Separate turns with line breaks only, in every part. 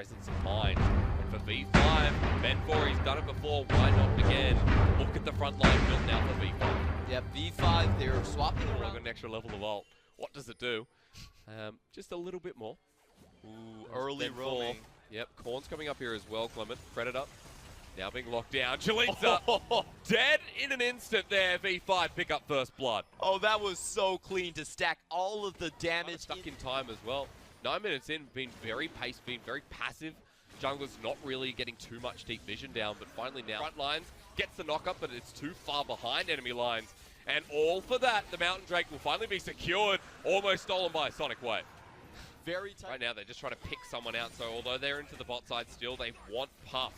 presence of mind. And for V5, Ben4, he's done it before, why not again? Look at the front line built now for V5.
Yep, V5, they're swapping
Oh,
around.
got an extra level of ult. What does it do? Just a little bit more. Ooh,
Early
Ben4.
roaming.
Yep, Korn's coming up here as well, Clement. Predator. Now being locked down. Chalitza dead in an instant there. V5 pick up first blood.
Oh, that was so clean to stack all of the damage.
Stuck in time as well. 9 minutes in, been very paced, been very passive. Jungler's not really getting too much deep vision down, but finally now front lines gets the knock up, but it's too far behind enemy lines. And all for that, the Mountain Drake will finally be secured, almost stolen by a Sonic Wave.
Very tight.
Right now, they're just trying to pick someone out, so although they're into the bot side still, they want Puff.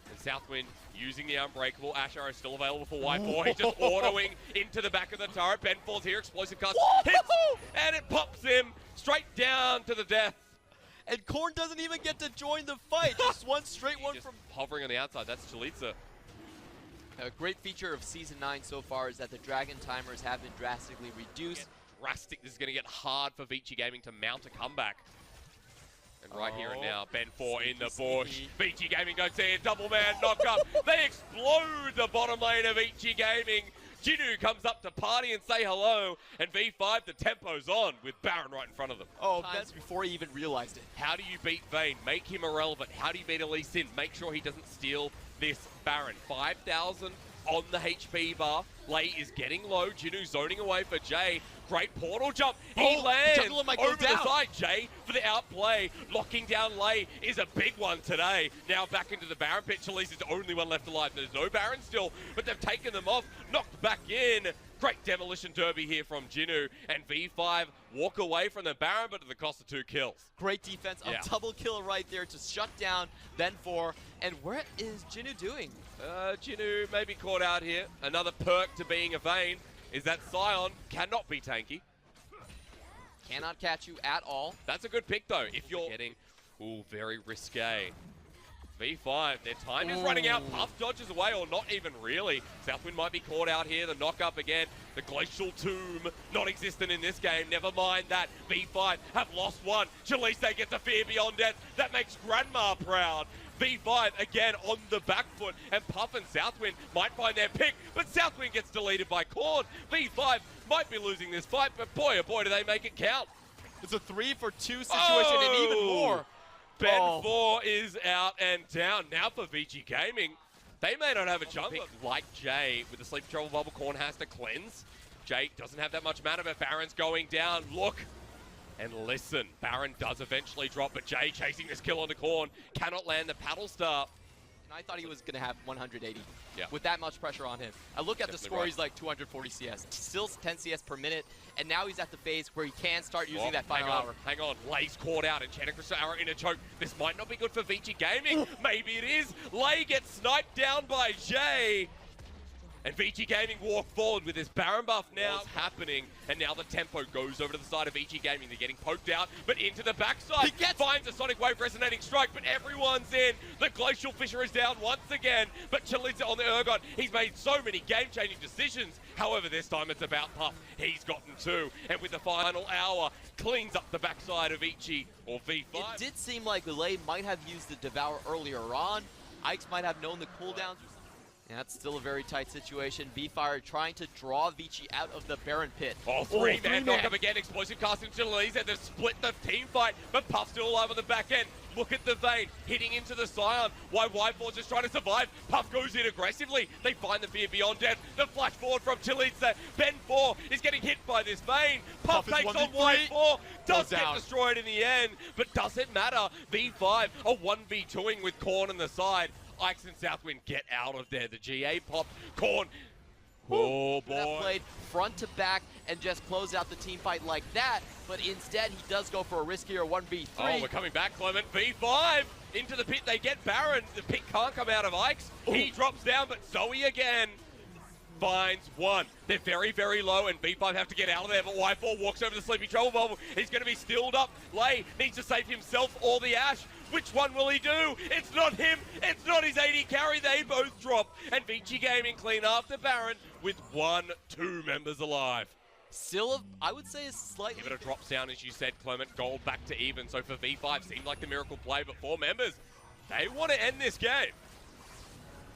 And Southwind using the Unbreakable. Ash Arrow still available for White4. He's just autoing into the back of the turret. Ben falls here, explosive cast hits, and it pops him straight down to the death.
And Korn doesn't even get to join the fight. Just one straight one
just
from...
hovering on the outside. That's Chalitza.
A great feature of Season 9 so far is that the Dragon timers have been drastically reduced.
Drastic. This is going to get hard for Vici Gaming to mount a comeback. And right here and now, Ben4 in the bush. Vici Gaming goes there, double man knock up. They explode the bottom lane of Vici Gaming. Jinu comes up to party and say hello. And V5, the tempo's on with Baron right in front of them.
Oh, that's before he even realized it.
How do you beat Vayne? Make him irrelevant. How do you beat Elise Sin? Make sure he doesn't steal this Baron. 5,000 on the HP bar. Lei is getting low. Jinu zoning away for Jay. Great portal jump. He lands over the side. Jay for the outplay. Locking down Lei is a big one today. Now back into the Baron pit. Chalice is the only one left alive. There's no Baron still, but they've taken them off. Knocked back in. Great demolition derby here from Jinu. And V5 walk away from the Baron, but at the cost of 2 kills.
Great defense. A double kill right there to shut down Ben4. And what is Jinu doing?
Jinu may be caught out here. Another perk to being a Vayne is that Sion cannot be tanky.
Cannot catch you at all.
That's a good pick though. If you're getting, very risque. V5, their time is running out. Puff dodges away, or not even really. Southwind might be caught out here. The knock up again. The Glacial Tomb, not existent in this game. Never mind that. V5 have lost one. Chalice gets a Fear Beyond Death. That makes Grandma proud. V5 again on the back foot, and Puff and Southwind might find their pick, but Southwind gets deleted by Korn. V5 might be losing this fight, but boy, oh boy, do they make it count.
It's a 3-for-2 situation, and even more.
Ben4 is out and down. Now for Vici Gaming, they may not have a jungler like Jay with the Sleep Trouble Bubble. Korn has to cleanse. Jay doesn't have that much mana, but Baron's going down. Look and listen. Baron does eventually drop, but Jay chasing this kill on the Korn cannot land the paddle star.
And I thought he was going to have 180
yeah.
with that much pressure on him. I look at the score, right. He's like 240 CS. Still 10 CS per minute, and now he's at the phase where he can start using that final hour.
Hang on, Lei's caught out, and Chenekrus Arrow in a choke. This might not be good for Vici Gaming. Maybe it is. Lei gets sniped down by Jay. And Vici Gaming walk forward with this Baron buff now happening. And now the tempo goes over to the side of Vici Gaming. They're getting poked out, but into the backside. He finds a Sonic Wave resonating strike, but everyone's in. The Glacial Fissure is down once again, but Chalitza on the Urgot. He's made so many game-changing decisions. However, this time it's about Puff. He's gotten 2. And with the final hour, cleans up the backside of Vici, or V5.
It did seem like Lei might have used the Devour earlier on. Ikes might have known the cooldowns. And that's still a very tight situation. B-Fire trying to draw Vici out of the Baron pit.
Oh, three-man knock up again. Explosive casting to Lise. They've split the team fight, but Puff's still alive on the back end. Look at the Vayne hitting into the Scion. Why White4's just trying to survive. Puff goes in aggressively. They find the Fear Beyond Death. The flash forward from Chalitza. Ben4 is getting hit by this Vayne. Puff takes on White4. Does get destroyed in the end, but does it matter? V5 a 1v2ing with Korn on the side. Ikes and Southwind get out of there. The GA pop. Korn. Oh boy.
That played front to back and just closed out the team fight like that. But instead, he does go for a riskier 1v3.
Oh, we're coming back, Clement. V5 into the pit. They get Baron. The pit can't come out of Ikes. He drops down, but Zoe again finds one. They're very, very low, and V5 have to get out of there, but Y4 walks over the Sleepy Trouble Bubble. He's going to be stilled up. Lei needs to save himself or the Ash. Which one will he do? It's not him. It's not his 80 carry. They both drop. And Vici Gaming clean after Baron with 1-2 members alive.
Still, I would say, is slightly...
Give it a drops down, as you said, Clement. Gold back to even. So for V5, seemed like the miracle play, but 4 members, they want to end this game.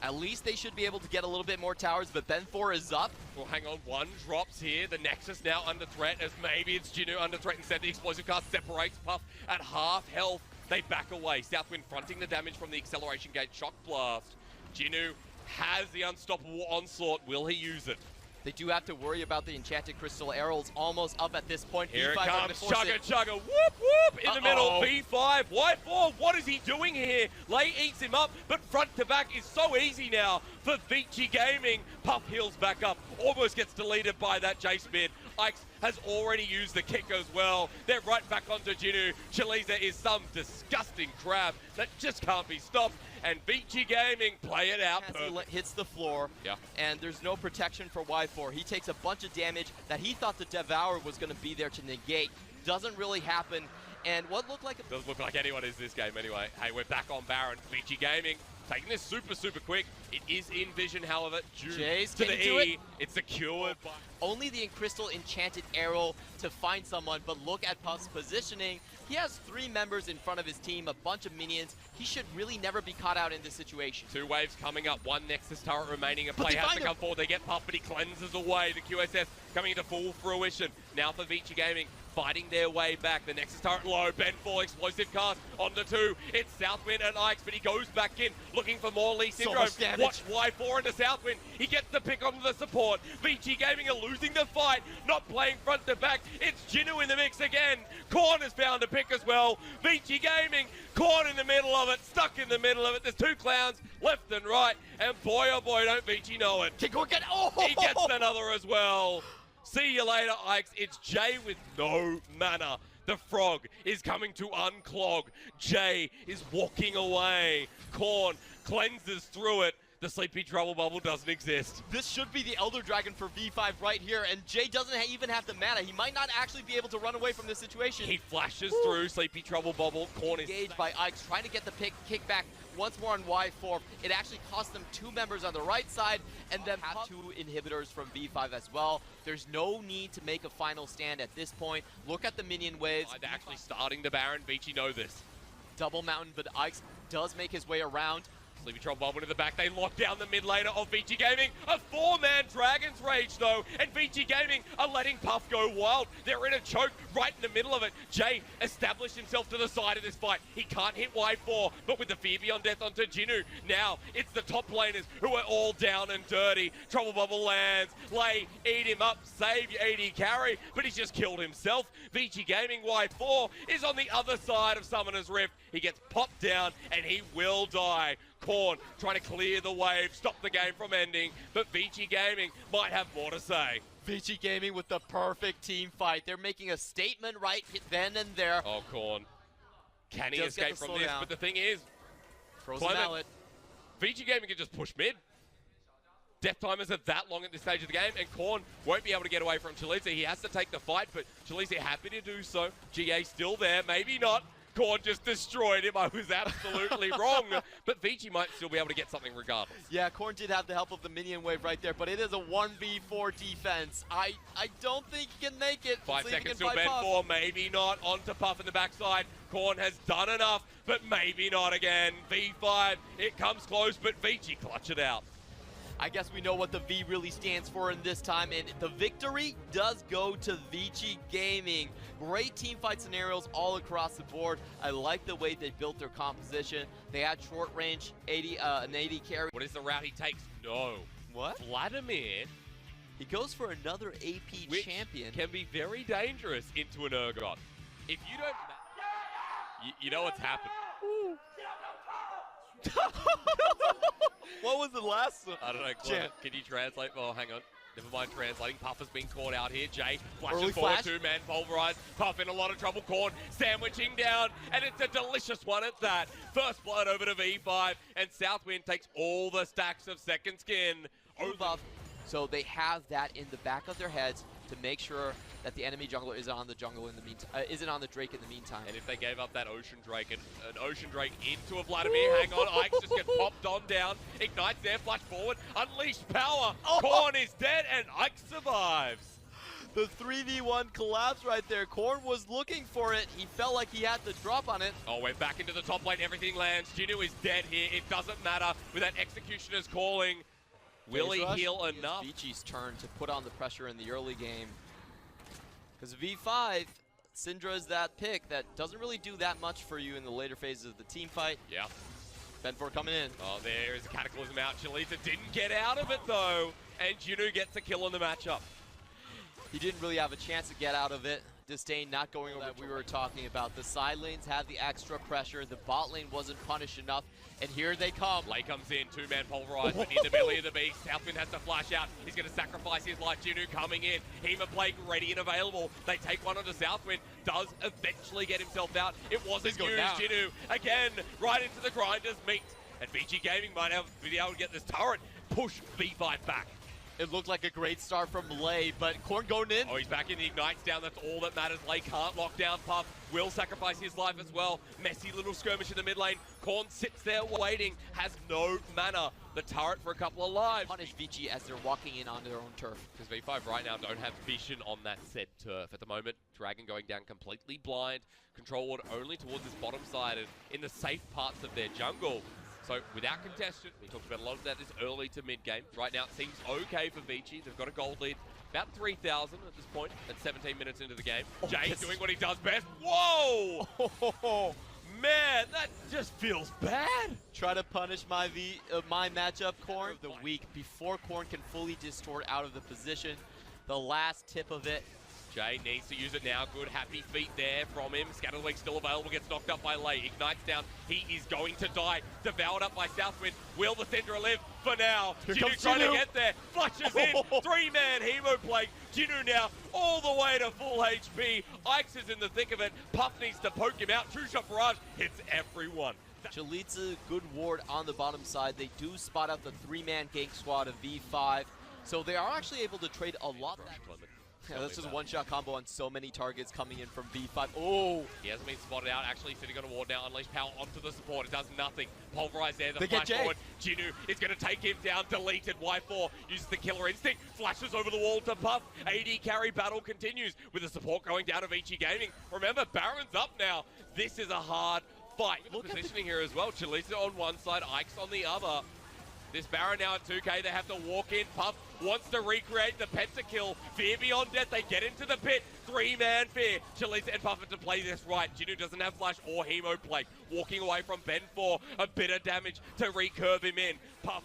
At least they should be able to get a little bit more towers, but Ben 4 is up.
Well, hang on, 1 drops here. The Nexus now under threat, as maybe it's Jinu under threat instead. The explosive cast separates Puff at half health. They back away. Southwind fronting the damage from the acceleration gate shock blast. Jinu has the unstoppable onslaught. Will he use it?
They do have to worry about the Enchanted Crystal Arrows almost up at this point.
Here
V5
it comes, chugga, whoop, whoop, in the middle, V5, Y4, what is he doing here? Lay eats him up, but front to back is so easy now for Vici Gaming. Puff heals back up, almost gets deleted by that Jace mid. Ike's has already used the kick as well. They're right back onto Jinu. Chaliza is some disgusting crab that just can't be stopped. And Vici Gaming play it out.
He hits the floor, and there's no protection for Y4. He takes a bunch of damage that he thought the Devour was going to be there to negate. Doesn't really happen. And what looked like...
Doesn't look like anyone is this game anyway. Hey, we're back on Baron. Vici Gaming taking this super quick. It is in vision, however, due
Jace,
to the E. It's secured by...
Only the Crystal Enchanted Arrow to find someone, but look at Puff's positioning. He has 3 members in front of his team, a bunch of minions. He should really never be caught out in this situation.
2 waves coming up, 1 Nexus turret remaining. A play has to come forward. They get Puff, but he cleanses away. The QSS coming into full fruition. Now for Vici Gaming, fighting their way back. The Nexus turret low, Ben 4, explosive cast on the 2. It's Southwind and Ike's, but he goes back in, looking for more Lee Syndrome. Watch Y4 into Southwind. He gets the pick onto the support. Vici Gaming are losing the fight, not playing front to back. It's Jinu in the mix again. Korn has found a pick as well. Vici Gaming, caught in the middle of it, stuck in the middle of it. There's 2 clowns left and right, and boy oh boy, don't Vici know it. He gets another as well. See you later, Ike's. It's Jay with no mana. The frog is coming to unclog. Jay is walking away. Korn cleanses through it. The Sleepy Trouble Bubble doesn't exist.
This should be the Elder Dragon for V5 right here, and Jay doesn't even have the mana. He might not actually be able to run away from this situation.
He flashes through Sleepy Trouble Bubble. Korn is
engaged by Ike's, trying to get the kick back once more on Y4. It actually cost them 2 members on the right side, and then have 2 inhibitors from V5 as well. There's no need to make a final stand at this point. Look at the minion waves.
They're actually starting the Baron. Vici know this.
Double Mountain, but Ike's does make his way around.
Sleepy Trouble Bubble in the back. They lock down the mid laner of Vici Gaming. A 4-man Dragon's Rage, though. And Vici Gaming are letting Puff go wild. They're in a choke right in the middle of it. Jay established himself to the side of this fight. He can't hit Y4, but with the Fear Beyond Death onto Jinu. Now, it's the top laners who are all down and dirty. Trouble Bubble lands. Lay, eat him up. Save your AD carry. But he's just killed himself. Vici Gaming Y4 is on the other side of Summoner's Rift. He gets popped down, and he will die. Korn trying to clear the wave, stop the game from ending, but Vici Gaming might have more to say.
Vici Gaming with the perfect team fight. They're making a statement right then and there.
Oh, Korn. Can he escape from this? But the thing is,
Frozen Mallet.
Vici Gaming can just push mid. Death timers are that long at this stage of the game, and Korn won't be able to get away from Chaliza. He has to take the fight, but Chaliza happy to do so. GA still there, maybe not. Korn just destroyed him. I was absolutely wrong. But Vici might still be able to get something regardless.
Yeah, Korn did have the help of the minion wave right there, but it is a 1v4 defense. I don't think he can make it.
5 seconds till Ben 4, maybe not. Onto Puff in the backside. Korn has done enough, but maybe not again. V5, it comes close, but Vici clutch it out.
I guess we know what the V really stands for in this time, and the victory does go to Vici Gaming. Great team fight scenarios all across the board. I like the way they built their composition. They had short range, an 80 carry.
What is the route he takes? No.
What?
Vladimir.
He goes for another AP champion.
Can be very dangerous into an Urgot. If you don't... You know what's happened.
What was the last one?
I don't know. Can you translate? Oh, hang on. Never mind translating. Puff has been caught out here. Jay flashes forward, 2-man pulverized. Puff in a lot of trouble. Korn sandwiching down, and it's a delicious one at that. First blood over to V5, and Southwind takes all the stacks of second skin.
Buff. So they have that in the back of their heads to make sure that the enemy jungler isn't on the jungle in the meantime, isn't on the Drake in the meantime.
And if they gave up that Ocean Drake and an Ocean Drake into a Vladimir, hang on, Ike just gets popped on down, ignites there, flash forward, unleashed power. Korn is dead, and Ike survives.
The 3v1 collapse right there. Korn was looking for it. He felt like he had the drop on it.
Oh, we're back into the top lane. Everything lands. Jinu is dead here. It doesn't matter with that Executioner's calling. Will he heal enough?
It's Viici's turn to put on the pressure in the early game. Because V5, Syndra is that pick that doesn't really do that much for you in the later phases of the team fight.
Yeah.
Ben4 coming in.
Oh, there is a Cataclysm out. Chaliza didn't get out of it, though. And Jinu gets a kill in the matchup.
He didn't really have a chance to get out of it. Disdain not going over that we were talking about. The side lanes had the extra pressure. The bot lane wasn't punished enough. And here they come.
Lei comes in, two-man pulverized, but in the belly of the beast. Southwind has to flash out. He's going to sacrifice his life. Jinu coming in. Hemoplague ready and available. They take one onto Southwind. Does eventually get himself out. It wasn't used. Jinu again right into the grinder's meat. And Vici Gaming might have be able to get this turret. Push V5 back.
It looked like a great start from Lei, but Korn going in.
Oh, he's back in. The Ignite's down. That's all that matters. Lei can't lock down Puff. Will sacrifice his life as well. Messy little skirmish in the mid lane. Korn sits there waiting. Has no mana. The turret for a couple of lives.
Punish Vici as they're walking in onto their own turf.
Because V5 right now don't have vision on that said turf. At the moment, Dragon going down completely blind. Control ward only towards this bottom side and in the safe parts of their jungle. So without contestant, we talked about a lot of that is early to mid game. Right now it seems okay for Vici. They've got a gold lead, about 3,000 at this point, at 17 minutes into the game.
Oh,
Jay's doing what he does best. Whoa! Man, that just feels bad.
Try to punish my my matchup, Korn. Of the week before Korn can fully distort out of the position. The last tip of it.
Jay needs to use it now. Good, happy feet there from him. Scatterwing still available, gets knocked up by Lei. Ignites down. He is going to die. Devoured up by Southwind. Will the Syndra live? For now. Jinu trying to get there. Flushes in. Three-man Hemoplague. Jinu now all the way to full HP. Ike's is in the thick of it. Puff needs to poke him out. True Shot Barrage hits everyone.
Chaliza, good ward on the bottom side. They do spot out the three-man gank squad of V5. So they are actually able to trade a lot. Yeah, that's just a one-shot combo on so many targets coming in from V5. Oh!
He hasn't been spotted out, actually sitting on a ward now. Unleash power onto the support. It does nothing. Pulverize there, the flash forward. Jinu is going to take him down. Deleted. Y4 uses the killer instinct. Flashes over the wall to Puff. AD carry battle continues with the support going down to Vici Gaming. Remember, Baron's up now. This is a hard fight. Look at the positioning here as well. Chaliza on one side, Ike's on the other. This Baron now at 2k, they have to walk in. Puff wants to recreate the pentakill. Fear beyond death, they get into the pit. Three-man Fear. Chaliza and Puff have to play this right. Jinu doesn't have flash or Hemoplague. Walking away from Ben4, a bit of damage to recurve him in. Puff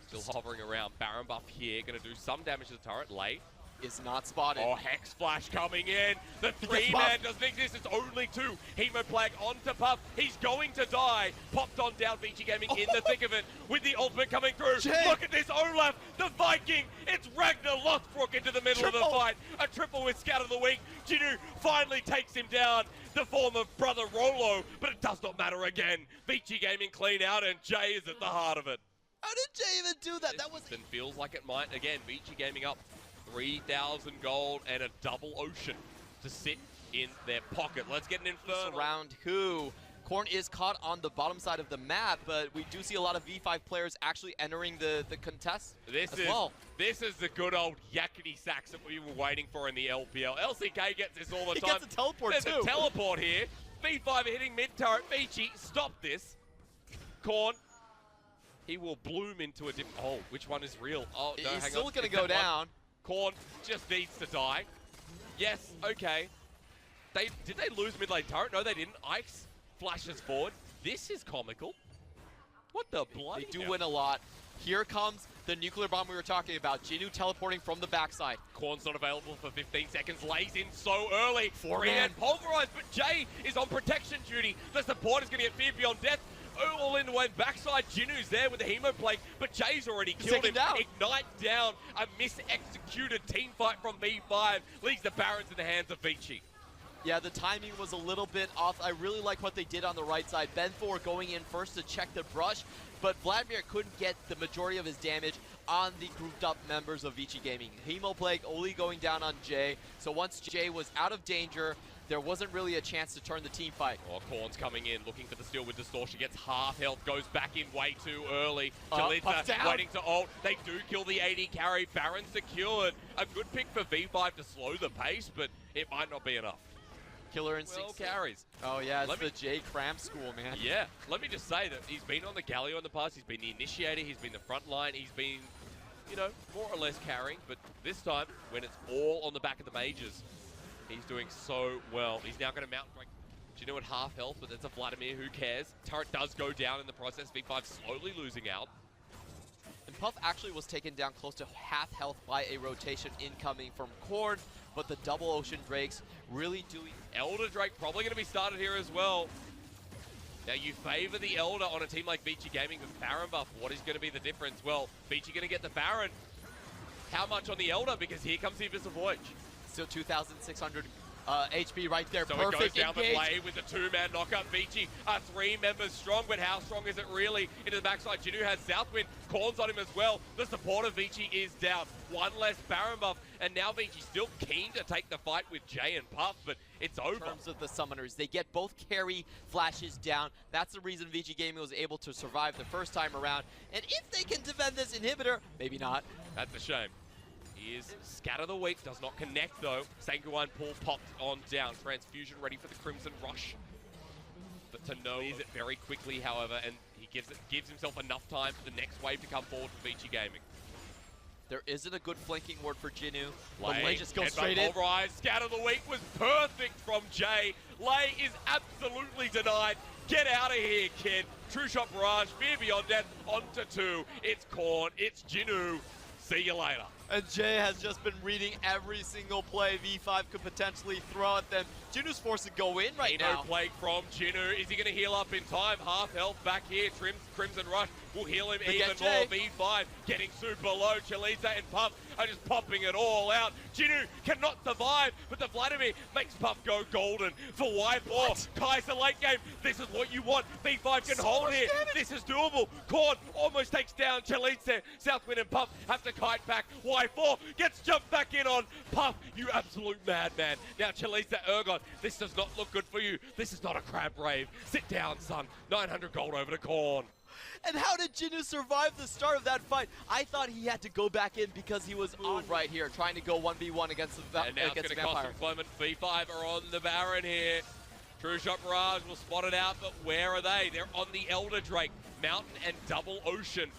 still hovering around. Baron buff here, gonna do some damage to the turret. Lei
is not spotted.
Oh, Hex Flash coming in. The three-man doesn't exist. It's only two. Hemoplague onto Puff. He's going to die. Popped on down. Vici Gaming in the thick of it with the ultimate coming through. Look at this Olaf, the Viking. It's Ragnar Lothbrok into the middle of the fight. A triple with Scout of the Week. Jinu finally takes him down. The form of Brother Rolo, but it does not matter again. Vici Gaming clean out, and Jay is at the heart of it.
How did Jay even do that? That was...
Then feels like it might. Again, Vici Gaming up 3,000 gold and a double ocean to sit in their pocket. Let's get an Inferno.
Around who? Korn is caught on the bottom side of the map, but we do see a lot of V5 players actually entering the contest
This is the good old yakety sax that we were waiting for in the LPL. LCK gets this all the time.
He gets a teleport
There's a teleport here. V5 are hitting mid-turret. Vici, stop this. Korn. He will bloom into a different... Oh, which one is real? Oh, no,
he's still going to go down.
Korn just needs to die. Yes, okay. Did they lose mid lane turret? No, they didn't. Ike's flashes forward. This is comical. What the bloody
They do win a lot. Here comes the nuclear bomb we were talking about. Jinu teleporting from the backside.
Korn's not available for 15 seconds. Lei's in so early. Three-man pulverized, but Jay is on protection duty. The support is going to get Fear Beyond Death. All in the way backside. Jinu's there with the Hemoplague, but Jay's already killed him.
Down.
Ignite down. A mis-executed team fight from V5 leaves the Barons in the hands of Vici.
Yeah, the timing was a little bit off. I really like what they did on the right side. Ben4 going in first to check the brush, but Vladimir couldn't get the majority of his damage on the grouped up members of Vici Gaming. Hemoplague only going down on Jay, so once Jay was out of danger, there wasn't really a chance to turn the team fight.
Oh, Korn's coming in, looking for the steal with Distortion, gets half health, goes back in way too early. Chalitza waiting to ult. They do kill the AD carry. Baron secured. A good pick for V5 to slow the pace, but it might not be enough.
Killer Instinct
carries.
Oh yeah, it's the J Cram school, man.
Yeah, let me just say that he's been on the Galio in the past, he's been the initiator, he's been the front line, he's been, you know, more or less carrying, but this time, when it's all on the back of the mages, he's doing so well. He's now going to mount like, Jinu at half health, but that's a Vladimir, who cares? Turret does go down in the process, V5 slowly losing out.
And Puff actually was taken down close to half health by a rotation incoming from Korn, but the double Ocean Drakes really doing...
Elder Drake probably going to be started here as well. Now you favor the Elder on a team like Vici Gaming with Baron buff. What is going to be the difference? Well, Vici going to get the Baron. How much on the Elder? Because here comes the Abyssal Voyage.
Still 2,600 HP right there.
So
Perfect
it goes down
engage.
the play with the two-man knockup. Vici are 3 members strong, but how strong is it really? Into the backside, Jinu has Southwind. Korn's on him as well. The support of Vici is down. One less Baron buff, and now Vici still keen to take the fight with Jay and Puff, but it's over.
In terms of the summoners, they get both carry flashes down. That's the reason Vici Gaming was able to survive the first time around. And if they can defend this inhibitor, maybe not.
That's a shame. Is Scatter the Weak, does not connect though. Sanguine pull popped on down. Transfusion ready for the Crimson Rush. But to know is it very quickly, however, and he gives himself enough time for the next wave to come forward for Vici Gaming.
There isn't a good flanking ward for Jinu.
Lay,
Lay just goes straight in.
Rise. Scatter the Weak was perfect from Jay. Lay is absolutely denied. Get out of here, kid. True Shot Barrage, Fear Beyond Death, onto 2. It's Korn, it's Jinu. See you later.
And Jay has just been reading every single play V5 could potentially throw at them. Jinu's forced to go in right now.
Plague from Jinu. Is he going to heal up in time? Half health back here. Crimson Rush will heal him even more. V5 getting super low. Chalitza and Puff are just popping it all out. Jinu cannot survive, but the Vladimir makes Puff go golden for Y4. Kaiser late game. This is what you want. V5 can hold here. This is doable. Korn almost takes down Chalitza. Southwind and Puff have to kite back. Y4 gets jumped back in on Puff. You absolute madman. Now Chalitza Ergon, this does not look good for you. This is not a crab rave. Sit down, son. 900 gold over to Korn.
And how did Jinu survive the start of that fight? I thought he had to go back in because he was on right here, trying to go 1v1 against the Vampire.
And now it's going to cost employment. V5 are on the Baron here. True Shot Barrage will spot it out, but where are they? They're on the Elder Drake. Mountain and double Ocean.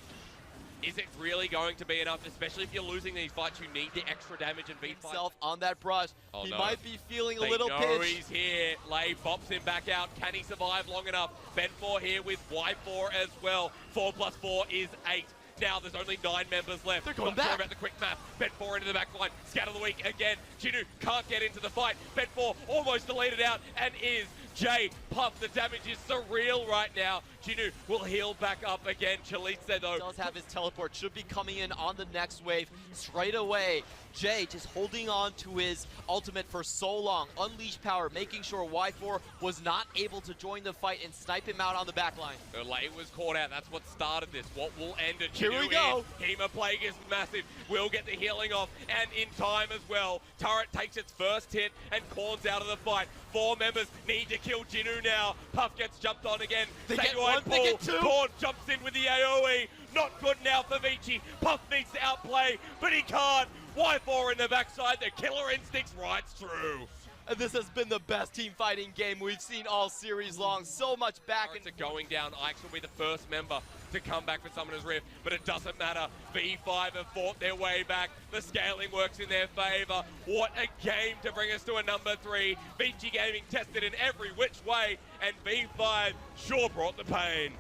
Is it really going to be enough? Especially if you're losing these fights, you need the extra damage and V5.
Himself on that brush.
Oh,
he
no.
might be feeling a little pinch.
He's here. Lay bops him back out. Can he survive long enough? Ben 4 here with Y4 as well. 4 plus 4 is 8. Now there's only 9 members left.
They're going
Not
back.
sure about the quick map. Ben 4 into the back line. Scatter the Weak again. Jinu can't get into the fight. Ben 4 almost deleted out and is Jay. Puff, the damage is surreal right now. Jinu will heal back up again. Chalitza though
Does have his teleport. Should be coming in on the next wave straight away. Jay just holding on to his ultimate for so long. Unleash power, making sure Y4 was not able to join the fight and snipe him out on the back line.
Lay was caught out. That's what started this. What will end it?
Here we go.
Hema Plague is massive. Will get the healing off and in time as well. Turret takes its first hit and Korn's out of the fight. 4 members need to kill Jinu now. Puff gets jumped on again.
They get one, they get 2.
Korn jumps in with the AoE. Not good now for Vici. Puff needs to outplay, but he can't. Y4 in the backside. The killer instincts right through.
And this has been the best team fighting game we've seen all series long. So much back and
going down. Ike's will be the first member to come back for Summoner's Rift, but it doesn't matter. V5 have fought their way back. The scaling works in their favor. What a game to bring us to a number 3. Vici Gaming tested in every which way, and V5 sure brought the pain.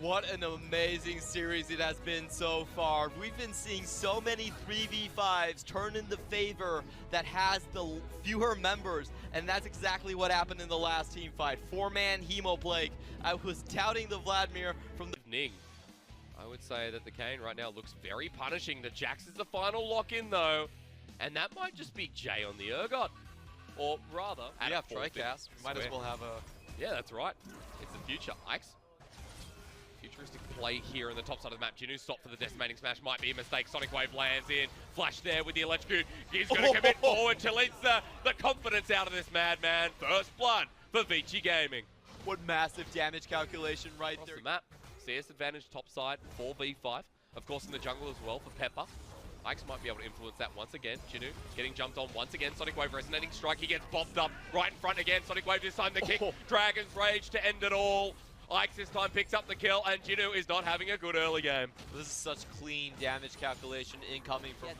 What an amazing series it has been so far. We've been seeing so many 3v5s turn in the favor that has the fewer members, and that's exactly what happened in the last team fight. 4-man Hemo Plague. I was doubting the Vladimir from the...
Ning. I would say that the Kane right now looks very punishing. The Jax is the final lock-in though, and that might just be Jay on the Urgot. Or rather...
We have Tricast. We might as well have a...
Yeah, that's right. It's the future. Ike's. Futuristic play here in the top side of the map. Jinu stop for the decimating smash might be a mistake. Sonic Wave lands in. Flash there with the electrocute. He's going to commit forward. Chalitza, the confidence out of this madman. First blood for Vici Gaming.
What massive damage calculation right
Across
there.
the map. CS advantage top side for V5. Of course in the jungle as well for Pepper. Ike's might be able to influence that once again. Jinu getting jumped on once again. Sonic Wave resonating strike. He gets bopped up right in front again. Sonic Wave this time the kick. Dragon's Rage to end it all. Ike's this time picks up the kill, and Jinu is not having a good early game.
This is such clean damage calculation incoming from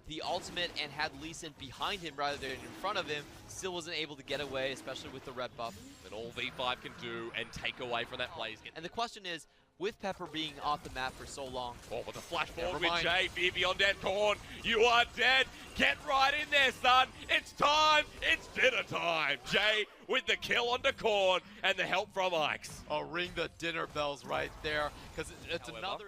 the ultimate, and had Lee Sin behind him rather than in front of him. Still wasn't able to get away, especially with the red buff.
And all V5 can do and take away from that blaze.
And the question is, with Pepper being off the map for so long.
Oh, with the flash forward with Jay, Fear Beyond Dead, Korn, you are dead. Get right in there, son. It's time. It's dinner time. Jay with the kill onto Korn and the help from Ike's.
Oh, ring the dinner bells right there, because it's
However,
another.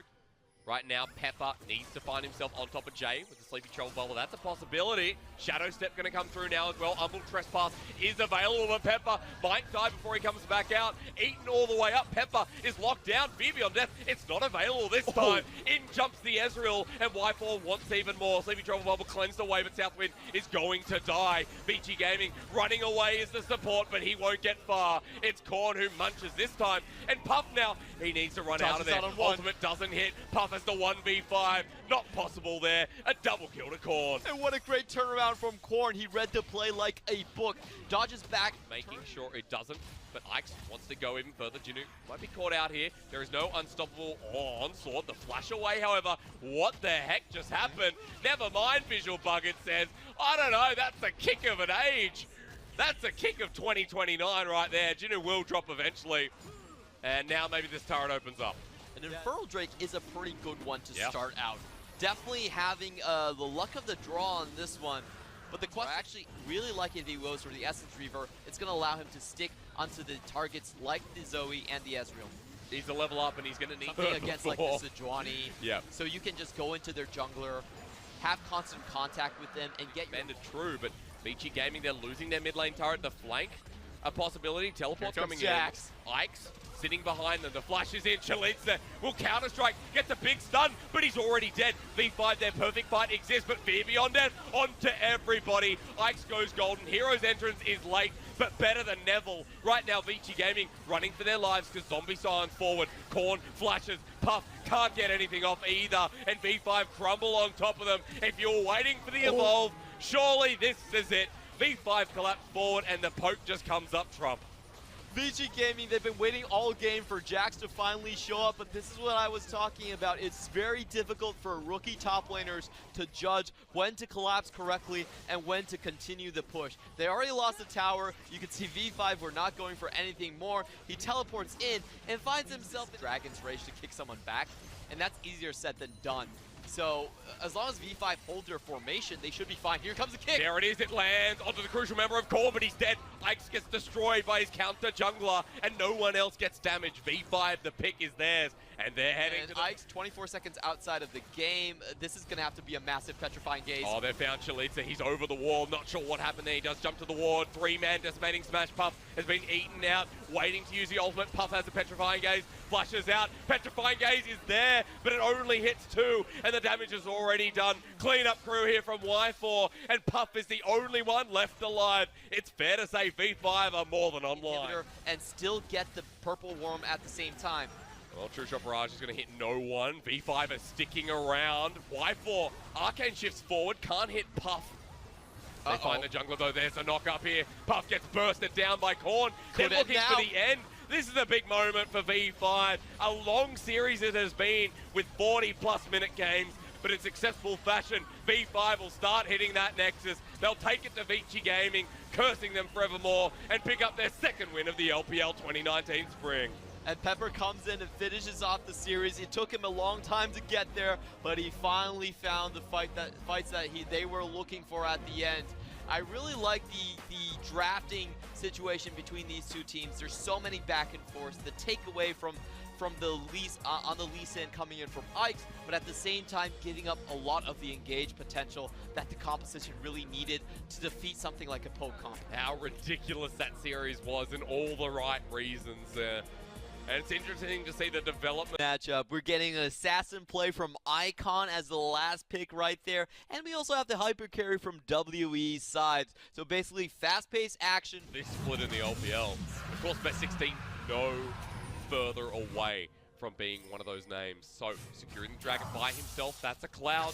Right now, Pepper needs to find himself on top of Jay with the Sleepy Troll Bubble. That's a possibility. Shadow Step going to come through now as well. Humble Trespass is available, but Pepper might die before he comes back out. Eaten all the way up. Pepper is locked down. Fear Beyond Death, it's not available this time. In jumps the Ezreal, and Y4 wants even more. Sleepy Troll Bubble cleansed away, but Southwind is going to die. Vici Gaming running away is the support, but he won't get far. It's Korn who munches this time. And Puff now, he needs to run out of there. Ultimate doesn't hit. Puff has the 1v5. Not possible there. A double kill to Korn.
And what a great turnaround from Korn. He read the play like a book. Dodges back.
Making sure it doesn't. But Ike's wants to go even further. Jinu might be caught out here. There is no unstoppable onslaught. The flash away, however. What the heck just happened? Never mind, Visual Bug, it says. I don't know. That's a kick of an age. That's a kick of 2029 right there. Jinu will drop eventually. And now maybe this turret opens up.
An Infernal Drake is a pretty good one to start out. Definitely having the luck of the draw on this one. But the question, I actually really like if he goes for the Essence Reaver. It's going to allow him to stick onto the targets like the Zoe and the Ezreal.
He's a level up and he's going to need
something against like the Sejuani.
Yeah.
So you can just go into their jungler, have constant contact with them, and get
your... True, but Vici Gaming, they're losing their mid lane turret. The flank, a possibility. Teleport's coming in. Ike's sitting behind them. The flash is in. Chalitza will counter-strike. Gets a big stun, but he's already dead. V5, their perfect fight exists, but Fear Beyond Death onto everybody. Ike's goes golden. Hero's entrance is late, but better than Neville. Right now, Vici Gaming running for their lives because Zombie Silence forward. Korn flashes. Puff can't get anything off either. And V5 crumble on top of them. If you're waiting for the evolve, surely this is it. V5 collapse forward, and the poke just comes up trump.
Vici Gaming, they've been waiting all game for Jax to finally show up, but this is what I was talking about. It's very difficult for rookie top laners to judge when to collapse correctly and when to continue the push. They already lost the tower. You can see V5 were not going for anything more. He teleports in and finds himself in Dragon's Rage to kick someone back, and that's easier said than done. So, as long as V5 hold their formation, they should be fine. Here comes the kick.
There it is. It lands onto the crucial member of Korn, but he's dead. Ike's gets destroyed by his counter jungler, and no one else gets damaged. V5, the pick is theirs, and they're heading to the...
Ike's 24 seconds outside of the game. This is going to have to be a massive petrifying gaze.
Oh, they found Chalitza. He's over the wall. Not sure what happened there. He does jump to the ward. Three-man decimating smash. Puff has been eaten out, waiting to use the ultimate. Puff has the petrifying gaze. Flashes out. Petrifying gaze is there, but it only hits two, and the damage is already done. Cleanup crew here from Y4, and Puff is the only one left alive. It's fair to say V5 are more than online.
And still get the purple worm at the same time.
Well, True Shot Barrage is going to hit no one. V5 is sticking around. Y4, Arcane shifts forward, can't hit Puff. They find the jungler though. There's a knock up here. Puff gets bursted down by Korn. They're looking for the end. This is a big moment for V5. A long series it has been with 40-plus minute games, but in successful fashion, V5 will start hitting that Nexus. They'll take it to Vici Gaming, cursing them forevermore, and pick up their second win of the LPL 2019 spring.
And Pepper comes in and finishes off the series. It took him a long time to get there, but he finally found the fights that they were looking for at the end. I really like the drafting situation between these two teams. There's so many back and forth. The takeaway from the lease on the lease end coming in from Ike's, but at the same time giving up a lot of the engaged potential that the composition really needed to defeat something like a poke comp.
How ridiculous that series was, and all the right reasons. And it's interesting to see the development.
Matchup. We're getting an assassin play from Icon as the last pick right there. And we also have the hyper carry from WE's sides. So basically fast-paced action.
This split in the LPL. Of course, Best 16 no further away from being one of those names. So securing the Dragon by himself, that's a Cloud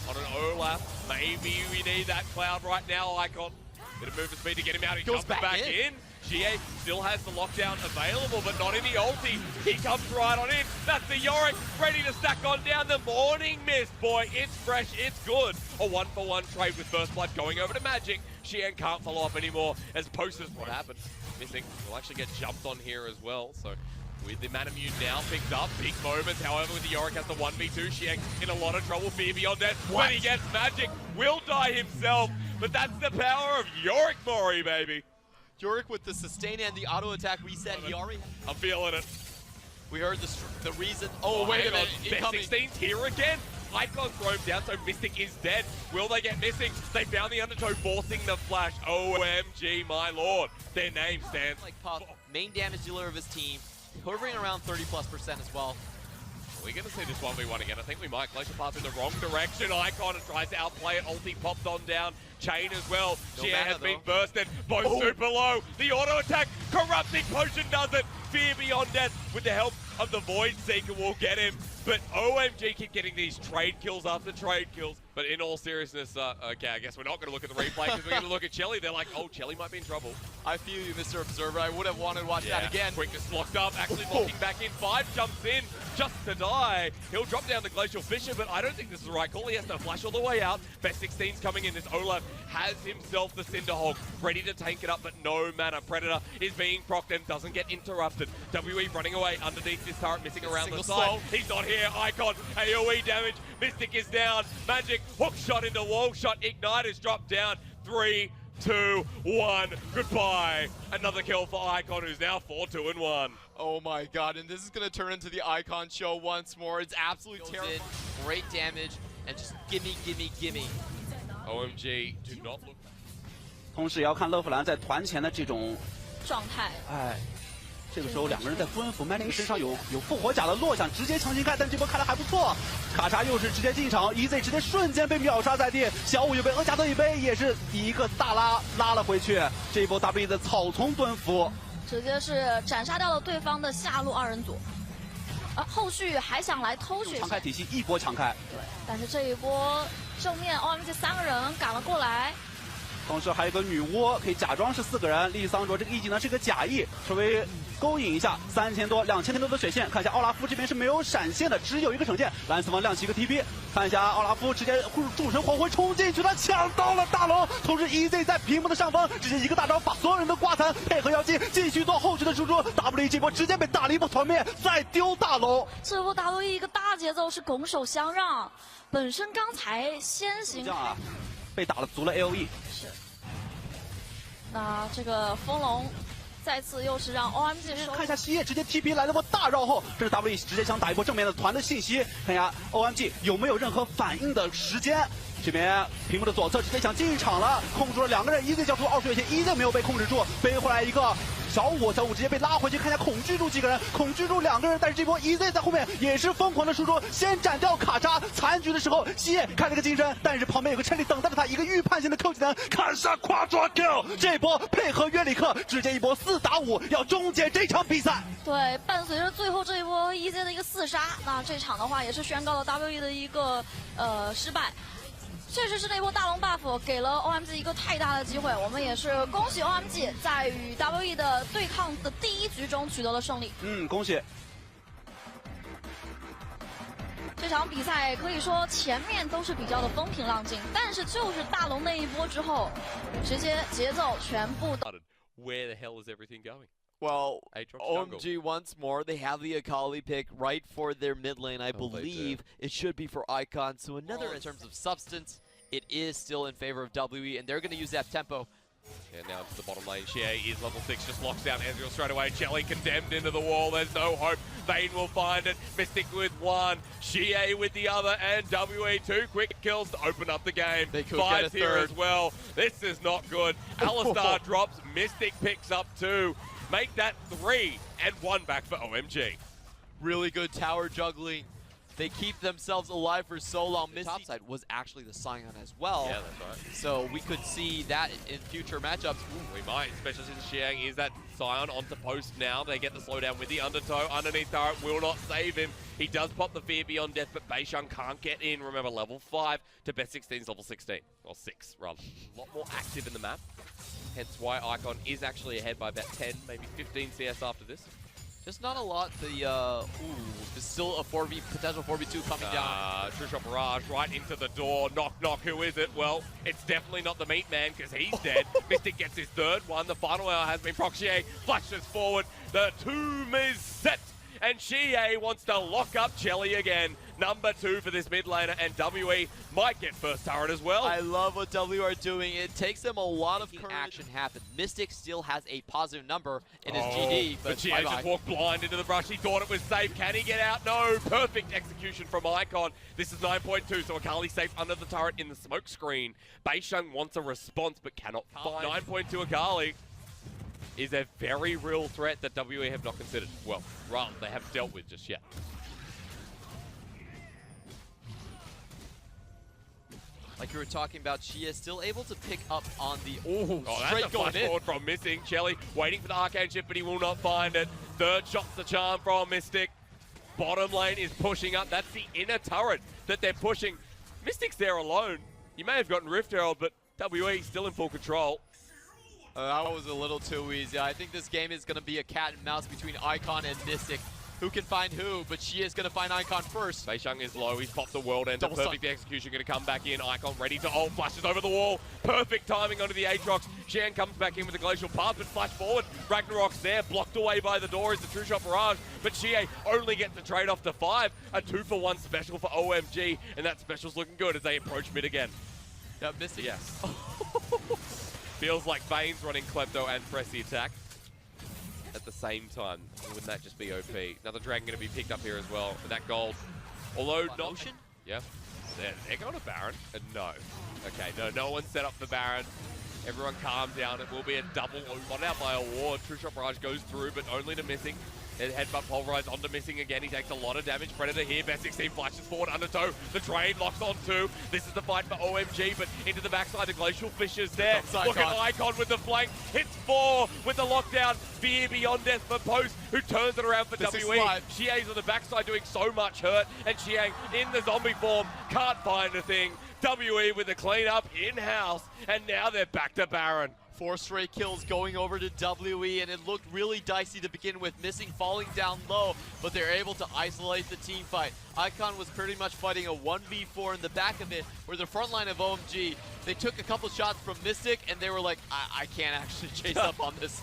on an Olaf. Maybe we need that Cloud right now, Icon. Bit of movement speed to get him out. He
Goes
jumps back in. GA still has the lockdown available, but not in the ulti. He comes right on in. That's the Yorick, ready to stack on down. The Morning Mist, boy, it's fresh, it's good. A 1-for-1 trade with First Blood going over to Magic. Xian can't follow up anymore as Posters, what happened? Missing, will actually get jumped on here as well, so with the Manamune now picked up, big moments. However, with the Yorick has the 1v2, Xian in a lot of trouble. Fear Beyond Death, when he gets Magic, will die himself. But that's the power of Yorick Mori, baby.
Yorick with the sustain and the auto attack reset. He already.
I'm feeling it.
We heard the reason. Oh, wait a minute.
Best 16's here again. Icon thrown down, so Mystic is dead. Will they get Missing? They found the Undertow, forcing the flash. OMG, my lord. Their name stands.
Like Puff, main damage dealer of his team, hovering around 30+% as well.
We're going to see this 1v1 again. I think we might. Glacier Path in the wrong direction. Icon tries to outplay it. Ulti popped on down. Chain as well. Xian has been bursted. Both super low. The auto attack. Corrupting Potion does it. Fear Beyond Death with the help of the Void Seeker will get him. But OMG keep getting these trade kills after trade kills. But in all seriousness, okay, I guess we're not going to look at the replay because we're going to look at Chelly. They're like, oh, Chelly might be in trouble.
I feel you, Mr. Observer. I would have wanted to watch that again.
Quickness locked up, actually locking back in. 5 jumps in just to die. He'll drop down the Glacial Fissure, but I don't think this is the right call. He has to flash all the way out. Best 16's coming in. This Olaf has himself the Cinderhog, ready to tank it up, but no mana. Predator is being procced and doesn't get interrupted. WE running away underneath this turret, missing around the side. He's not here. Icon, AoE damage. Mystic is down. Magic, hook shot into wall shot. Ignite is dropped down. 3, 2, 1. Goodbye. Another kill for Icon, who's now 4-2-1.
Oh my god, and this is going to turn into the Icon show once more. It's absolutely terrifying. Great damage, and just gimme, gimme, gimme.
OMG, do not look.
同时也要看乐芙兰在团前的这种
状态。
哎，这个时候两个人在蹲伏 ，Magic 身上有复活甲的落响，直接强行开，但这波看来还不错。卡莎又是直接进场 ，EZ 直接瞬间被秒杀在地，小五又被厄加德一杯也是一个大拉了回去。这一波 W 的草丛蹲伏，
直接是斩杀掉了对方的下路2人组。后续还想来偷血，
长开体系一波强开。
对，但是这一波正面 OMG 3个人赶了过来。
同时还有一个女娲，可以假装是4个人。利桑卓这个 E 技能是个假 E， 稍微勾引一下，3000多、2000多的血线。看一下奥拉夫这边是没有闪现的，只有一个惩戒。蓝四方亮起一个 TP， 看一下奥拉夫直接诸神黄昏冲进去，他抢到了大龙。同时 EZ 在屏幕的上方，直接一个大招把所有人都刮残，配合妖姬继续做后续的输出。W 这波直接被打了一波团灭，再丢大龙。
这波 W 一个大节奏是拱手相让，本身刚才先行。
被打了足了 AOE。
是。那这个风龙再次又是让 OMG 收。
看一下西叶直接 TP 来了波大绕后，这是 W 直接想打一波正面的团的信息。看一下 OMG 有没有任何反应的时间。 这边屏幕的左侧直接想进场了，控制住了2个人，EZ 交出2血线，EZ 没有被控制住，背回来一个小五直接被拉回去，看一下恐惧住几个人，恐惧住2个人，但是这波 EZ 在后面也是疯狂的输出，先斩掉卡扎，残局的时候西叶开了个金身，但是旁边有个琛里等待着他，一个预判性的 Q 技能，砍杀夸抓 Q， 这波配合约里克，直接一波4打5，要终结这场比赛。
对，伴随着最后这一波 EZ 的一个4杀，那这场的话也是宣告了 WE 的一个失败。 确实是那波大龙 buff 给了 OMG 一个太大的机会，我们也是恭喜 OMG 在与 WE 的对抗的第1局中取得了胜利。
恭喜！
这场比赛可以说前面都是比较的风平浪静，但是就是大龙那一波之后，直接节奏全部都。
Where the hell is everything going?
Well, OMG once more, they have the Akali pick right for their mid lane. I believe it should be for Icon. So another in terms of substance, it is still in favor of WE, and they're going to use that tempo.
And now to the bottom lane, Xie is level 6, just locks down Ezreal straight away. Chelly condemned into the wall, there's no hope. Vayne will find it, Mystic with 1, Xie with the other, and WE 2 quick kills to open up the game.
They could
Fives
get a
here
third.
as well. This is not good. Alistar drops, Mystic picks up 2. make that 3 and 1 back for OMG.
Really good tower juggling. They keep themselves alive for so long. The top side was actually the Scion as well.
Yeah, that's right.
So we could see that in future matchups.
We might, especially since Xiang is that Scion onto post now. They get the slowdown with the undertow. Underneath turret will not save him. He does pop the Fear Beyond Death, but Beishang can't get in. Remember, level 5 to best 16 is level 16. Or 6, rather. A lot more active in the map. Hence why Icon is actually ahead by about 10, maybe 15 CS after this.
Just not a lot. There's still a potential 4v2 coming down.
True Shot Barrage right into the door. Knock, knock. Who is it? Well, it's definitely not the Meat Man because he's dead. Mystic gets his third one. The final hour has been Proxier. Flashes forward. The tomb is set. And Xie wants to lock up Chelly again. Number 2 for this mid laner, and WE might get first turret as well.
I love what W are doing. It takes them a lot of action happen. Mystic still has a positive number in his GD, but
Xie just walked blind into the brush. He thought it was safe. Can he get out? No. Perfect execution from Icon. This is 9.2, so Akali safe under the turret in the smoke screen. Beishang wants a response, but cannot find 9.2 Akali. Is a very real threat that WE have not considered. Well, rather, they haven't dealt with just yet.
Like you were talking about, she is still able to pick up on the
That's a flash forward from Missing. Chelly waiting for the Arcane Shift, but he will not find it. Third shot's the charm from Mystic. Bottom lane is pushing up. That's the inner turret that they're pushing. Mystic's there alone. You may have gotten Rift Herald, but WE still in full control.
That was a little too easy. I think this game is going to be a cat and mouse between Icon and Mystic. Who can find who, but she is going to find Icon first.
Beishang is low. He's popped the World Ender. Perfect execution. Going to come back in. Icon ready to ult. Flashes over the wall. Perfect timing onto the Aatrox. Xiang comes back in with the Glacial Path, but flash forward. Ragnarok's there. Blocked away by the door is the True Shot Barrage, but Xie only gets the trade off to 5. A 2-for-1 special for OMG, and that special's looking good as they approach mid again.
Yeah, Mystic.
Yes. Feels like Vayne's running Klepto and press the attack at the same time. Wouldn't that just be OP? Another Dragon going to be picked up here as well. And that gold, although not...
Ocean?
Yeah. They're going to Baron? No. Okay, no one's set up for Baron. Everyone calm down. It will be a double one out by a ward. True Shot Barrage goes through, but only to Missing. And Headbutt Pulverize onto Missing again. He takes a lot of damage. Predator here. Best 16 flashes forward. Undertow. The trade locks on 2. This is the fight for OMG, but into the backside. The Glacial Fissures there. Look at Icon with the flank. Hits 4 with the lockdown. Fear Beyond Death for Post, who turns it around for WE. Xie's on the backside doing so much hurt. And Xiang in the zombie form. Can't find a thing. WE with the cleanup in-house. And now they're back to Baron.
4 straight kills going over to WE, and it looked really dicey to begin with. Missing falling down low, but they're able to isolate the team fight. Icon was pretty much fighting a 1v4 in the back of it, where the front line of OMG, they took a couple shots from Mystic, and they were like, I can't actually chase up on this.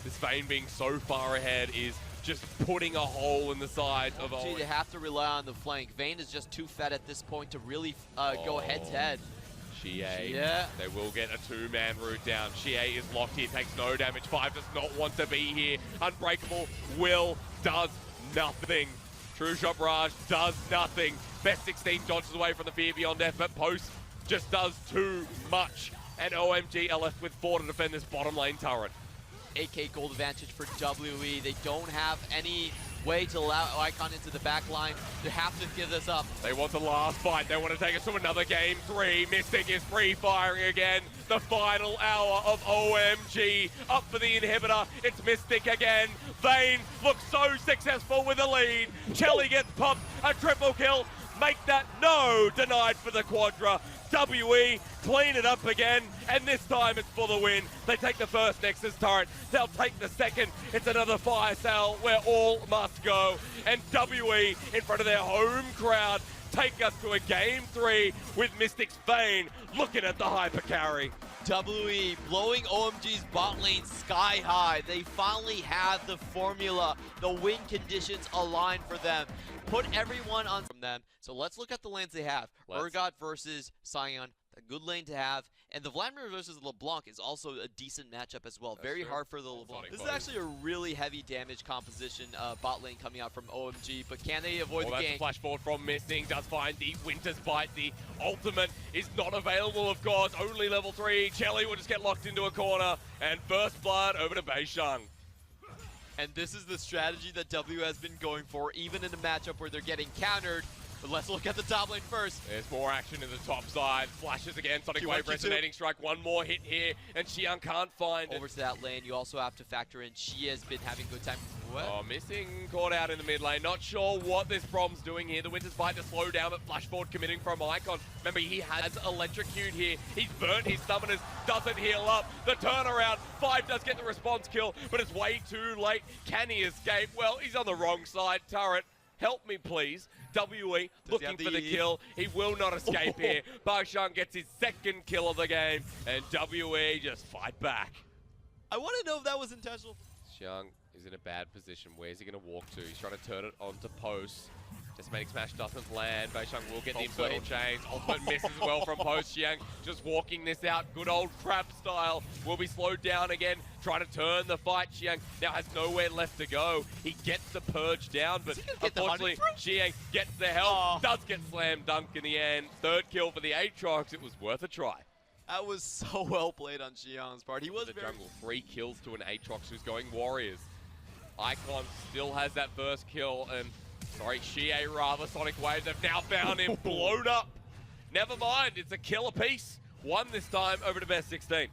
This Vayne being so far ahead is just putting a hole in the side of OMG.
They have to rely on the flank. Vayne is just too fed at this point to really go head-to-head.
Xie. They will get a 2-man route down. Xie is locked here, takes no damage. 5 does not want to be here. Unbreakable Will does nothing. True Shot Barrage does nothing. Best 16 dodges away from the Fear Beyond Death, but Post just does too much. And OMG are left with 4 to defend this bottom lane turret.
8k gold advantage for WE. They don't have any way to allow Icon into the back line. They have to give this up.
They want the last fight. They want to take us to another game 3. Mystic is free-firing again. The final hour of OMG. Up for the inhibitor. It's Mystic again. Vayne looks so successful with a lead. Chelly gets popped. A triple kill. Make that no. Denied for the Quadra. WE clean it up again, and this time it's for the win. They take the first Nexus turret, they'll take the second. It's another fire sale where all must go. And WE, in front of their home crowd, take us to a game 3 with Mystic's Vayne looking at the hyper carry.
WE blowing OMG's bot lane sky high. They finally have the formula. The win conditions align for them. Put everyone on from them. So let's look at the lanes they have. Urgot versus Scion, a good lane to have. And the Vladimir versus LeBlanc is also a decent matchup as well. Very hard for the LeBlanc. This is actually a really heavy damage composition bot lane coming out from OMG, but can they avoid the gank?
That's a flash forward from Missing. Does find the Winter's Bite. The ultimate is not available, of course. Only level 3. Chelly will just get locked into a corner. And first blood over to Beishang.
And this is the strategy that W has been going for, even in a matchup where they're getting countered. But let's look at the top lane first.
There's more action in the top side. Flashes again, Sonic
Q1,
Wave
Q2.
resonating strike. One more hit here, and Xiang can't find it.
Over to that lane, you also have to factor in she has been having good time. What?
Oh, missing, caught out in the mid lane. Not sure what this Brom's doing here. The Winter's Bite to slow down, but flash forward committing from Icon. Remember, he has electrocute here. He's burnt his summoners, doesn't heal up. The turnaround, 5 does get the response kill, but it's way too late. Can he escape? Well, he's on the wrong side. Turret, help me please. WE looking for the kill. He will not escape here. Baoshan gets his second kill of the game, and WE just fight back.
I want to know if that was intentional.
Xiang is in a bad position. Where's he going to walk to? He's trying to turn it onto post. Decimating Smash doesn't land. Baoshan will get the Infernal Chains. Ultimate misses well from post. Xiang just walking this out. Good old crab style. Will be slowed down again. Trying to turn the fight. Xiang now has nowhere left to go. He gets the purge down, but unfortunately Xiang gets the help. Does get slam dunk in the end. Third kill for the Aatrox. It was worth a try.
That was so well played on Xiang's part. He was
the
very
jungle. 3 kills to an Aatrox who's going Warriors. Icon still has that first kill, and sorry, Xie rather, Sonic Wave, they've now found him blown up. Never mind, it's a kill apiece. One this time over to best 16.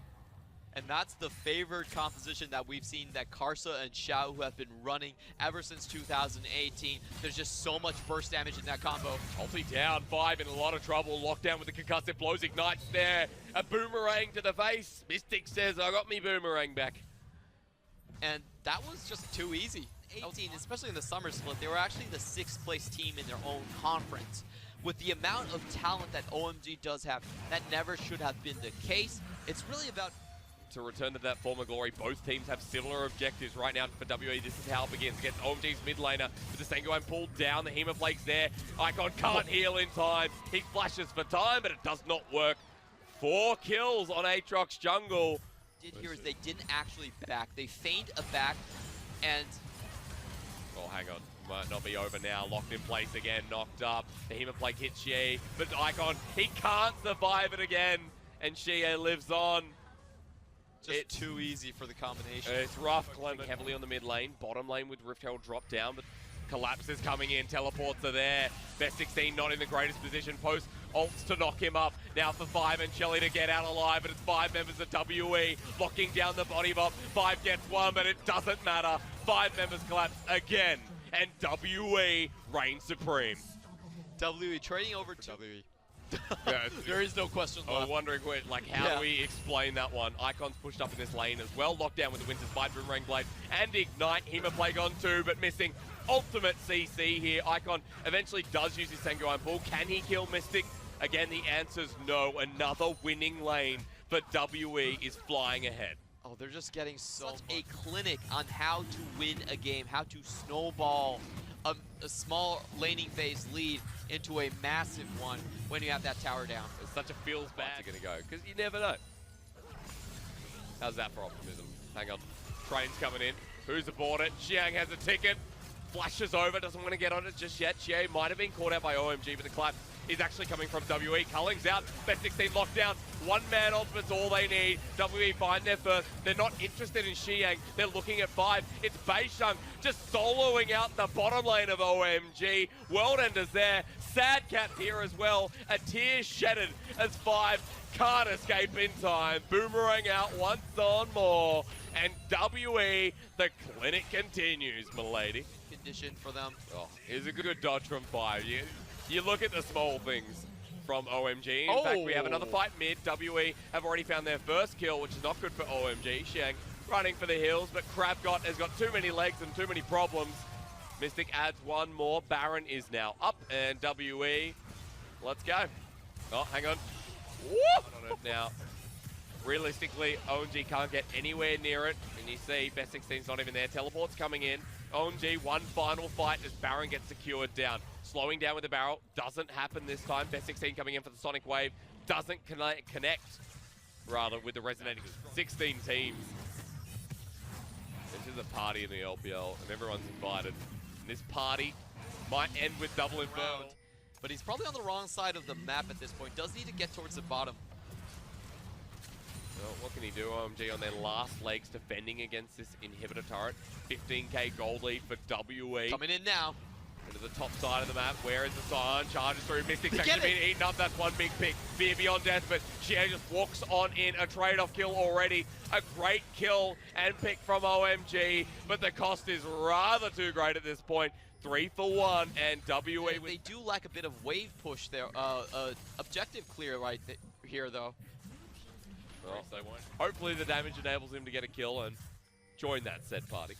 And that's the favored composition that we've seen that Karsa and Xiao, who have been running ever since 2018. There's just so much burst damage in that combo.
Ulti down, 5 in a lot of trouble. Lockdown with the concussive blows, ignites there. A boomerang to the face. Mystic says, I got me boomerang back.
And that was just too easy. 18, especially in the summer split, they were actually the 6th place team in their own conference. With the amount of talent that OMG does have, that never should have been the case. It's really about
to return to that former glory. Both teams have similar objectives right now for WE. This is how it begins against OMG's mid laner with the Sanguine pulled down. The Hemoflake's there. Icon can't heal in time. He flashes for time, but it does not work. 4 kills on Aatrox jungle.
Did here is they didn't actually back. They feigned a back, and
oh, hang on. Might not be over now. Locked in place again. Knocked up. The Hemoflake hits Xie, but Icon, he can't survive it again. And Xie lives on.
It's too easy for the combination.
It's rough, climbing heavily on the mid lane. Bottom lane with Rift Herald drop down, but Collapse is coming in. Teleports are there. Best 16 not in the greatest position. Post ults to knock him up. Now for 5 and Shelly to get out alive, but it's 5 members of WE locking down the body bomb. 5 gets 1, but it doesn't matter. 5 members collapse again, and WE reigns supreme.
WE trading over to WE.
Yeah,
there is no question left.
I'm wondering how do we explain that one. Icon's pushed up in this lane as well. Lockdown with the Winter's Bite, Boomerang Blade, and Ignite. Hemoflake on 2, but missing ultimate CC here. Icon eventually does use his Sanguine pull. Can he kill Mystic? Again, the answer's no. Another winning lane, but WE is flying ahead.
Oh, they're just getting such a clinic on how to win a game, how to snowball a small laning phase lead into a massive one when you have that tower down.
It's such a feels bad. It's going to go, because you never know. How's that for optimism? Hang on. Train's coming in. Who's aboard it? Xiang has a ticket. Flashes over, doesn't want to get on it just yet. Xie might have been caught out by OMG, but the clap is actually coming from WE. Culling's out. Best 16 locked down. One-man ultimate's all they need. WE find their first. They're not interested in Xiang. They're looking at 5. It's Baisheng just soloing out the bottom lane of OMG. World Ender's there. Sad Cat here as well. A tear shattered as 5 can't escape in time. Boomerang out once on more. And WE, the clinic continues, milady.
Condition for them.
Oh, here's a good dodge from 5. You look at the small things from OMG. In fact, we have another fight mid. WE have already found their first kill, which is not good for OMG. Xiang running for the hills, but Crabgot has got too many legs and too many problems. Mystic adds 1 more. Baron is now up, and WE, let's go. Oh, hang on. Woo! Now, realistically, OMG can't get anywhere near it, and you see Best 16's not even there. Teleport's coming in. OMG, one final fight as Baron gets secured down. Slowing down with the barrel, doesn't happen this time. Best 16 coming in for the Sonic Wave, doesn't connect, rather, with the resonating 16 teams. This is a party in the LPL, and everyone's invited. And this party might end with double Infernal.
But he's probably on the wrong side of the map at this point. Does need to get towards the bottom.
Well, what can he do, OMG, on their last legs defending against this inhibitor turret? 15k gold lead for WE.
Coming in now.
Into the top side of the map. Where is the Scion? Charges through. Mystic's
Get
actually
it.
been eaten up. That's one big pick. Fear Beyond Death, but Xie just walks on in. A trade-off kill already. A great kill and pick from OMG, but the cost is rather too great at this point. 3 for 1, and WE
They do lack a bit of wave push there. Objective clear right here, though.
Well, hopefully the damage enables him to get a kill and join that said party.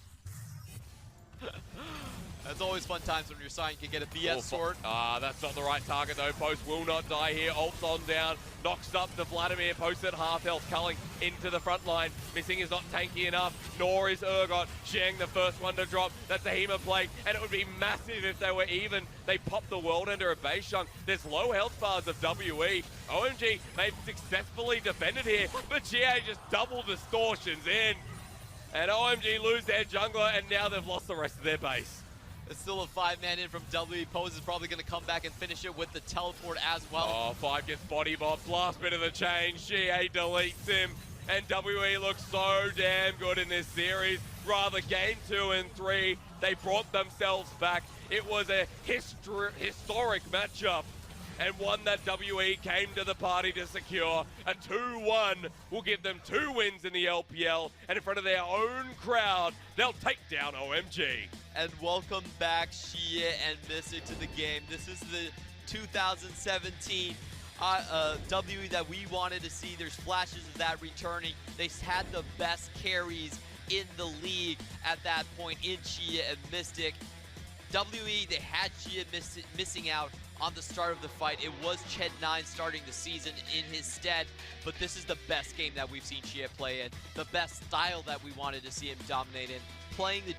That's always fun times when your Scion can get a BS sword.
That's not the right target though. Post will not die here. Ult's on down. Knocks up to Vladimir. Post at half health. Culling into the front line. Missing is not tanky enough. Nor is Urgot. Xiang the first one to drop. That's a Hema plate. And it would be massive if they were even. They popped the world under a base chunk. There's low health bars of WE. OMG, they've successfully defended here. But GA just double distortions in. And OMG lose their jungler. And now they've lost the rest of their base.
It's still a 5-man in from WE. Pose is probably going to come back and finish it with the teleport as well.
Oh, 5 gets body bombed. Last bit of the change. GA deletes him. And WE looks so damn good in this series. Rather game 2 and 3, they brought themselves back. It was a historic matchup. And one that WE came to the party to secure. A 2-1 will give them 2 wins in the LPL. And in front of their own crowd, they'll take down OMG.
And welcome back Xie and Mystic to the game. This is the 2017 WE that we wanted to see. There's flashes of that returning. They had the best carries in the league at that point in Xie and Mystic. WE, they had Xie missing out on the start of the fight. It was Ched9 starting the season in his stead, but this is the best game that we've seen Xie play in, the best style that we wanted to see him dominate in, playing the